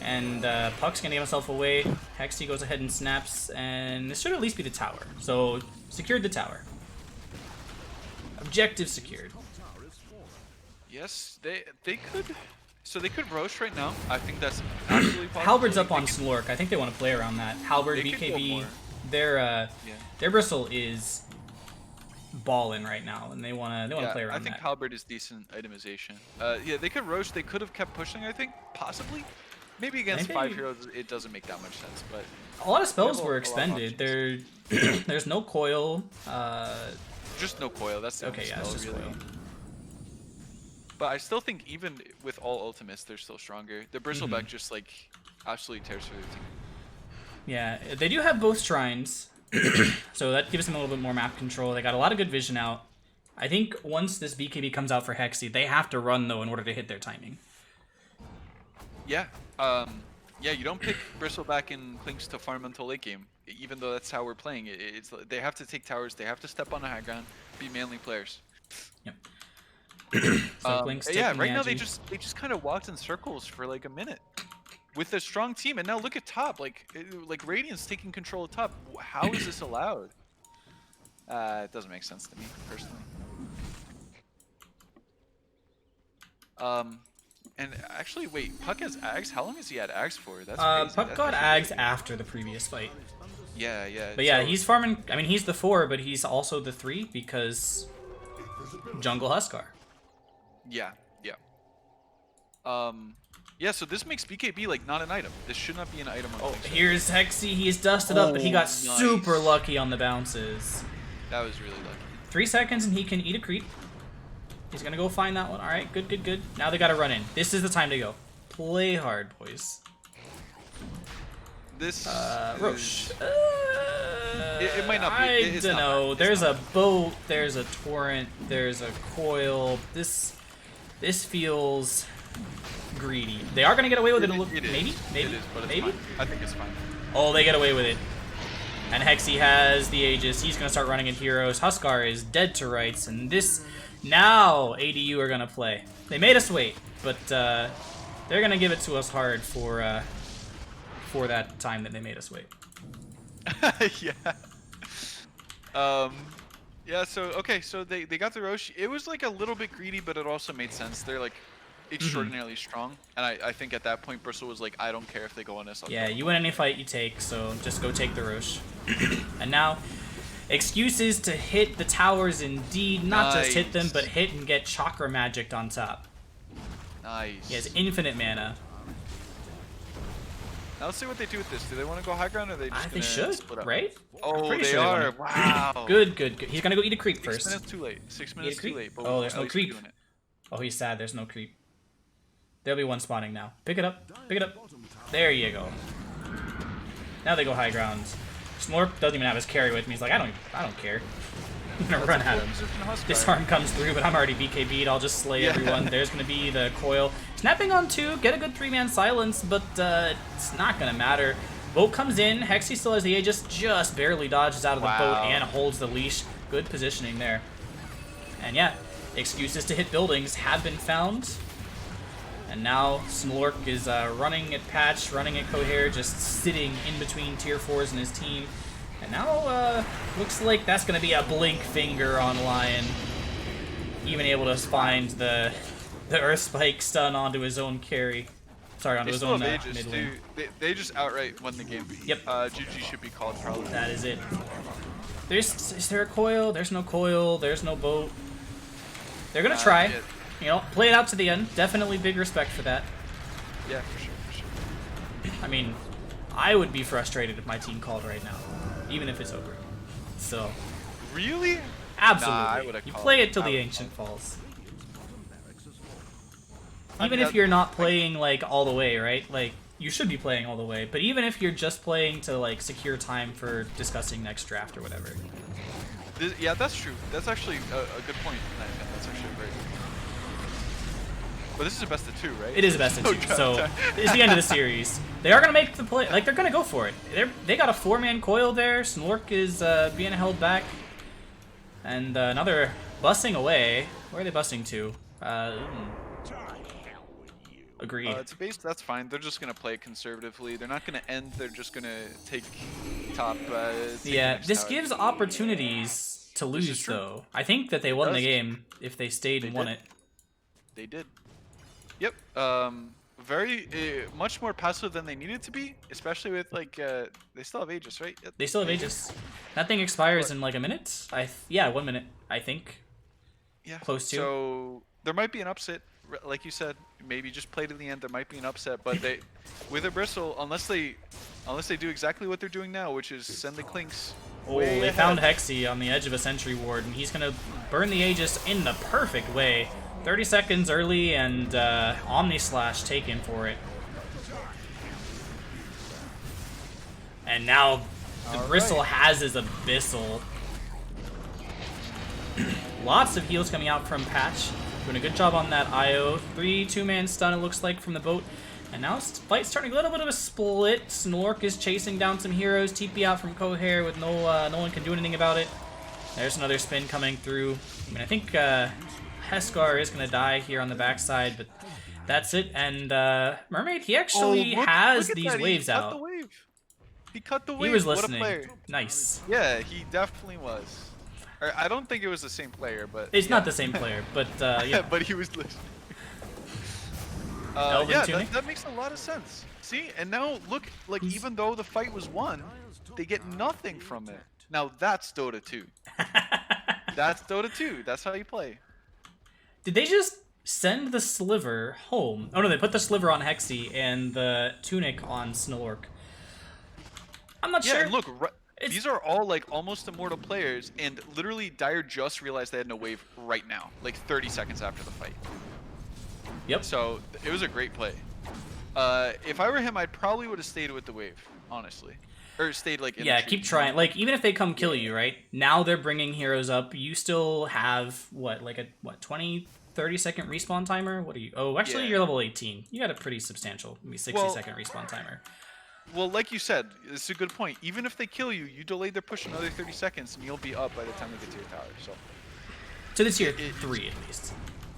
[SPEAKER 1] And Puck's going to get himself away. Hexy goes ahead and snaps, and this should at least be the tower. So, secured the tower. Objective secured.
[SPEAKER 2] Yes, they could... So they could Roche right now. I think that's absolutely possible.
[SPEAKER 1] Halberd's up on Slork. I think they want to play around that. Halberd, BKB, their Bristle is ballin' right now, and they want to play around that.
[SPEAKER 2] I think Halberd is decent itemization. Yeah, they could Roche. They could have kept pushing, I think, possibly. Maybe against 5 heroes, it doesn't make that much sense, but...
[SPEAKER 1] A lot of spells were expended. There's no coil.
[SPEAKER 2] Just no coil, that's the only spell,
[SPEAKER 1] it's just
[SPEAKER 2] really.
[SPEAKER 1] coil.
[SPEAKER 2] But I still think even with all ultimates, they're still stronger. The Bristleback just like absolutely tears through their team.
[SPEAKER 1] Yeah, they do have both shrines, so that gives them a little bit more map control. They got a lot of good vision out. I think once this BKB comes out for Hexy, they have to run though in order to hit their timing.
[SPEAKER 2] Yeah, yeah. You don't pick Bristleback and Klings to farm until late game, even though that's how we're playing it. They have to take towers. They have to step on the high ground, be manly players.
[SPEAKER 1] Yep.
[SPEAKER 2] Yeah, right now they just kind of walked in circles for like a minute with a strong team, and now look at top. Like Radiant's taking control of top. How is this allowed? It doesn't make sense to me personally. And actually, wait, Puck has Ags? How long has he had Ags for? That's crazy.
[SPEAKER 1] Puck
[SPEAKER 2] That's
[SPEAKER 1] got
[SPEAKER 2] actually
[SPEAKER 1] Ags
[SPEAKER 2] crazy.
[SPEAKER 1] after the previous fight.
[SPEAKER 2] Yeah, yeah.
[SPEAKER 1] But yeah,
[SPEAKER 2] so-
[SPEAKER 1] he's farming. I mean, he's the 4, but he's also the 3 because Jungle Huskar.
[SPEAKER 2] Yeah, yeah. Yeah, so this makes BKB like not an item. This should not be an item on
[SPEAKER 1] Oh,
[SPEAKER 2] Kickstarter.
[SPEAKER 1] here's Hexy. He's dusted up, but he got
[SPEAKER 2] nice.
[SPEAKER 1] super lucky on the bounces.
[SPEAKER 2] That was really lucky.
[SPEAKER 1] 3 seconds and he can eat a creep. He's gonna go find that one. All right, good, good, good. Now they gotta run in. This is the time to go. Play hard, boys.
[SPEAKER 2] This
[SPEAKER 1] Roche.
[SPEAKER 2] It might not be.
[SPEAKER 1] I
[SPEAKER 2] It's
[SPEAKER 1] don't
[SPEAKER 2] not
[SPEAKER 1] know.
[SPEAKER 2] bad. It's
[SPEAKER 1] There's
[SPEAKER 2] not
[SPEAKER 1] a boat. There's a torrent. There's a coil. This feels greedy. They are gonna get away with it.
[SPEAKER 2] It is.
[SPEAKER 1] Maybe, maybe,
[SPEAKER 2] It is, but it's
[SPEAKER 1] maybe.
[SPEAKER 2] fine. I think it's fine.
[SPEAKER 1] Oh, they get away with it. And Hexy has the Aegis. He's gonna start running at heroes. Huskar is dead to rights, and this now ADU are gonna play. They made us wait, but they're gonna give it to us hard for that time that they made us wait.
[SPEAKER 2] Yeah. Yeah. So okay. So they got the Roche. It was like a little bit greedy, but it also made sense. They're like extraordinarily strong, and I think at that point Bristle was like, I don't care if they go on this. I'll
[SPEAKER 1] Yeah,
[SPEAKER 2] go.
[SPEAKER 1] you win any fight you take, so just go take the Roche. And now, excuses to hit the towers indeed. Not just hit them,
[SPEAKER 2] Nice.
[SPEAKER 1] but hit and get chakra magicked on top.
[SPEAKER 2] Nice.
[SPEAKER 1] He has infinite mana.
[SPEAKER 2] Now let's see what they do with this. Do they want to go high ground or are they just
[SPEAKER 1] They
[SPEAKER 2] gonna
[SPEAKER 1] should,
[SPEAKER 2] split up?
[SPEAKER 1] right?
[SPEAKER 2] Oh,
[SPEAKER 1] pretty
[SPEAKER 2] they
[SPEAKER 1] sure they
[SPEAKER 2] are.
[SPEAKER 1] wanna-
[SPEAKER 2] Wow.
[SPEAKER 1] Good, good, good. He's gonna go eat a creep
[SPEAKER 2] 6
[SPEAKER 1] first.
[SPEAKER 2] minutes too late. 6
[SPEAKER 1] Eat a
[SPEAKER 2] minutes too
[SPEAKER 1] creep?
[SPEAKER 2] late. But
[SPEAKER 1] Oh, there's
[SPEAKER 2] at
[SPEAKER 1] no
[SPEAKER 2] least we're
[SPEAKER 1] creep.
[SPEAKER 2] doing it.
[SPEAKER 1] Oh, he's sad. There's no creep. There'll be one spawning now. Pick it up. Pick it up. There you go. Now they go high ground. Snorp doesn't even have his carry with me. He's like, I don't care. I'm gonna run at him. This arm comes through, but I'm already BKB'd. I'll just slay
[SPEAKER 2] Yeah.
[SPEAKER 1] everyone. There's gonna be the coil. Snapping on 2, get a good 3-man silence, but it's not gonna matter. Boat comes in. Hexy still has the Aegis, just barely dodges out of the boat
[SPEAKER 2] Wow.
[SPEAKER 1] and holds the leash. Good positioning there. And yeah, excuses to hit buildings have been found. And now Smolork is running at Patch, running at Cohere, just sitting in between tier 4s and his team. And now looks like that's going to be a blink finger on Lion. Even able to find the Earth Spike stun onto his own carry. Sorry, onto
[SPEAKER 2] They
[SPEAKER 1] his
[SPEAKER 2] still
[SPEAKER 1] own
[SPEAKER 2] have Aegis,
[SPEAKER 1] mid lane.
[SPEAKER 2] dude. They just outright won the game.
[SPEAKER 1] Yep.
[SPEAKER 2] GG should be called probably.
[SPEAKER 1] That is it. Is there a coil? There's no coil. There's no boat. They're going to try.
[SPEAKER 2] Yeah,
[SPEAKER 1] You know, play it out to the end. Definitely big respect for that.
[SPEAKER 2] yeah, for sure, for sure.
[SPEAKER 1] I mean, I would be frustrated if my team called right now, even if it's over. So,
[SPEAKER 2] Really?
[SPEAKER 1] absolutely.
[SPEAKER 2] Nah, I would've
[SPEAKER 1] You
[SPEAKER 2] called
[SPEAKER 1] play
[SPEAKER 2] it.
[SPEAKER 1] it till
[SPEAKER 2] I
[SPEAKER 1] the
[SPEAKER 2] would've
[SPEAKER 1] Ancient falls.
[SPEAKER 2] I
[SPEAKER 1] Even
[SPEAKER 2] mean,
[SPEAKER 1] if you're not playing, like, all the way, right? Like, you should be playing all the way. But even if you're just playing to, like, secure time for discussing next draft or whatever.
[SPEAKER 2] Yeah, that's true. That's actually a good point. That's actually very good. But this is a best of 2, right?
[SPEAKER 1] It is a best of
[SPEAKER 2] No
[SPEAKER 1] 2,
[SPEAKER 2] draft
[SPEAKER 1] so
[SPEAKER 2] time.
[SPEAKER 1] it's the end of the series. They are going to make the play. Like, they're going to go for it. They got a 4-man coil there. Snork is being held back. And another busing away. Where are they busing to? Agreed.
[SPEAKER 2] It's based. That's fine. They're just gonna play it conservatively. They're not gonna end. They're just gonna take top. Take the
[SPEAKER 1] Yeah,
[SPEAKER 2] next
[SPEAKER 1] this
[SPEAKER 2] tower.
[SPEAKER 1] gives opportunities to
[SPEAKER 2] is
[SPEAKER 1] lose,
[SPEAKER 2] true.
[SPEAKER 1] though. I think that they won the
[SPEAKER 2] does.
[SPEAKER 1] game if they stayed and
[SPEAKER 2] They
[SPEAKER 1] won
[SPEAKER 2] did.
[SPEAKER 1] it.
[SPEAKER 2] They did. Yep. Very much more passive than they needed to be, especially with like they still have Aegis, right? Yep.
[SPEAKER 1] They still have Aegis. That thing expires in like a minute. Yeah, 1 minute, I think.
[SPEAKER 2] Yeah.
[SPEAKER 1] Close to.
[SPEAKER 2] So there might be an upset, like you said. Maybe just play to the end. There might be an upset, but they, with a Bristle, unless they do exactly what they're doing now, which is send the Clinks.
[SPEAKER 1] Oh,
[SPEAKER 2] way
[SPEAKER 1] they
[SPEAKER 2] ahead.
[SPEAKER 1] found Hexy on the edge of a sentry ward, and he's gonna burn the Aegis in the perfect way. 30 seconds early, and Omni Slash taken for it. And now the Bristle has his Abyssal. Lots of heals coming out from Patch. Doing a good job on that IO. 3 2-man stun, it looks like, from the boat. And now fight's starting a little bit of a split. Snork is chasing down some heroes. TP out from Cohere with no one can do anything about it. There's another spin coming through. I mean, I think Heskar is going to die here on the backside, but that's it. And Mermaid, he actually has
[SPEAKER 2] look at
[SPEAKER 1] these
[SPEAKER 2] that.
[SPEAKER 1] waves
[SPEAKER 2] He cut
[SPEAKER 1] out.
[SPEAKER 2] The wave. He cut the wave.
[SPEAKER 1] He was
[SPEAKER 2] What a
[SPEAKER 1] listening.
[SPEAKER 2] player.
[SPEAKER 1] Nice.
[SPEAKER 2] Yeah, he definitely was. Or, I don't think it was the same player, but
[SPEAKER 1] It's
[SPEAKER 2] yeah.
[SPEAKER 1] not the same player, but yeah.
[SPEAKER 2] But he was listening.
[SPEAKER 1] Elven
[SPEAKER 2] Yeah,
[SPEAKER 1] tunic.
[SPEAKER 2] that makes a lot of sense. See, and now look, like even though the fight was won, they get nothing from it. Now that's Dota 2. That's Dota 2. That's how you play.
[SPEAKER 1] Did they just send the sliver home? Oh no, they put the sliver on Hexy and the tunic on Snilork. I'm not
[SPEAKER 2] Yeah,
[SPEAKER 1] sure.
[SPEAKER 2] and look,
[SPEAKER 1] It's-
[SPEAKER 2] these are all like almost immortal players, and literally Dire just realized they had no wave right now, like 30 seconds after the fight.
[SPEAKER 1] Yep.
[SPEAKER 2] So it was a great play. If I were him, I probably would have stayed with the wave, honestly, or stayed like in
[SPEAKER 1] Yeah,
[SPEAKER 2] the tree,
[SPEAKER 1] keep trying. Like, even if they come kill you, right? Now they're bringing heroes up. You still have, what, like a, 20, 30-second respawn timer? What are you? Oh, actually,
[SPEAKER 2] Yeah.
[SPEAKER 1] you're level 18. You got a pretty substantial, maybe 60-second respawn timer.
[SPEAKER 2] Well, like you said, it's a good point. Even if they kill you, you delay their push another 30 seconds, and you'll be up by the time they get to your tower. So.
[SPEAKER 1] To the tier 3, at least.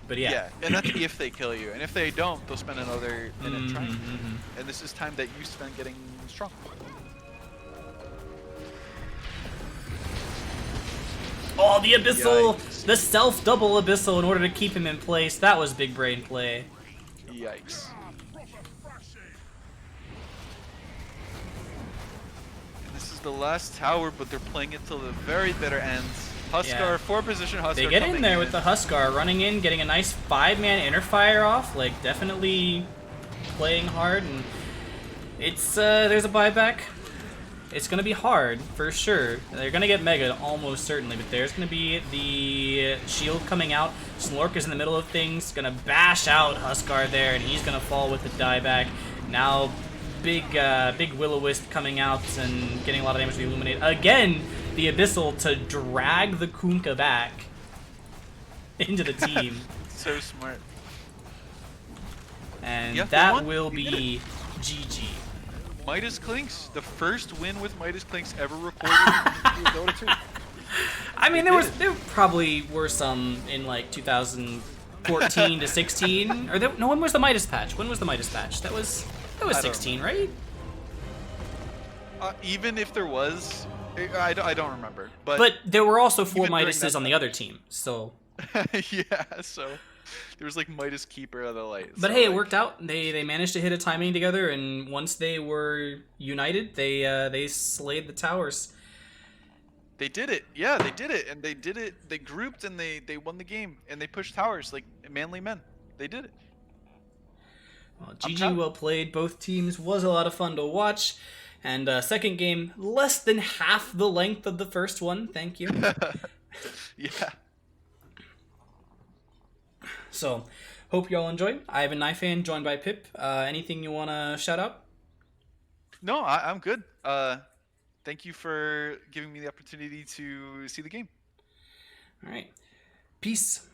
[SPEAKER 1] But yeah.
[SPEAKER 2] Yeah, and that's if they kill you. And if they don't, they'll spend another minute trying. And this is time that you spend getting strong.
[SPEAKER 1] Oh, the Abyssal!
[SPEAKER 2] Yikes.
[SPEAKER 1] The self-double Abyssal in order to keep him in place. That was big brain play.
[SPEAKER 2] Yikes. And this is the last tower, but they're playing it till the very bitter end. Huskar,
[SPEAKER 1] Yeah.
[SPEAKER 2] 4-position Huskar.
[SPEAKER 1] They get in
[SPEAKER 2] coming
[SPEAKER 1] there with the Huskar, running in, getting a nice 5-man inner fire off, like definitely playing hard, and it's there's a buyback. It's gonna be hard for sure. They're gonna get Mega almost certainly, but there's gonna be the shield coming out. Snilork is in the middle of things, gonna bash out Huskar there, and he's gonna fall with the dieback. Now, big Will-O-Wisp coming out and getting a lot of damage to the Illuminate. Again, the Abyssal to drag the Kunkka back into the team.
[SPEAKER 2] So smart.
[SPEAKER 1] And
[SPEAKER 2] Yeah, they
[SPEAKER 1] that
[SPEAKER 2] won.
[SPEAKER 1] will
[SPEAKER 2] They did
[SPEAKER 1] be GG.
[SPEAKER 2] Midas Clinks, the first win with Midas Clinks ever recorded in Dota 2.
[SPEAKER 1] I mean,
[SPEAKER 2] They
[SPEAKER 1] there probably were some in like 2014 to 16, or no. When was the Midas patch? When was the Midas patch? That was
[SPEAKER 2] don't
[SPEAKER 1] 16, right?
[SPEAKER 2] Even if there was, I don't remember. But,
[SPEAKER 1] But there were also 4
[SPEAKER 2] even during
[SPEAKER 1] Midases
[SPEAKER 2] that
[SPEAKER 1] on the other team, so.
[SPEAKER 2] yeah, so there was like Midas Keeper of the Light.
[SPEAKER 1] But
[SPEAKER 2] so,
[SPEAKER 1] hey, it
[SPEAKER 2] like,
[SPEAKER 1] worked out. They managed to hit a timing together, and once they were united, they slayed the towers.
[SPEAKER 2] They did it. Yeah, they did it. And they did it. They grouped and they won the game. And they pushed towers like manly men. They did it.
[SPEAKER 1] Well,
[SPEAKER 2] I'm
[SPEAKER 1] GG,
[SPEAKER 2] proud.
[SPEAKER 1] well played. Both teams was a lot of fun to watch. And second game, less than half the length of the first one. Thank you.
[SPEAKER 2] Yeah.
[SPEAKER 1] So, hope you all enjoyed. I have a Knife Fan joined by Pip. Anything you want to shout out?
[SPEAKER 2] No, I'm good. Thank you for giving me the opportunity to see the game.
[SPEAKER 1] All right. Peace.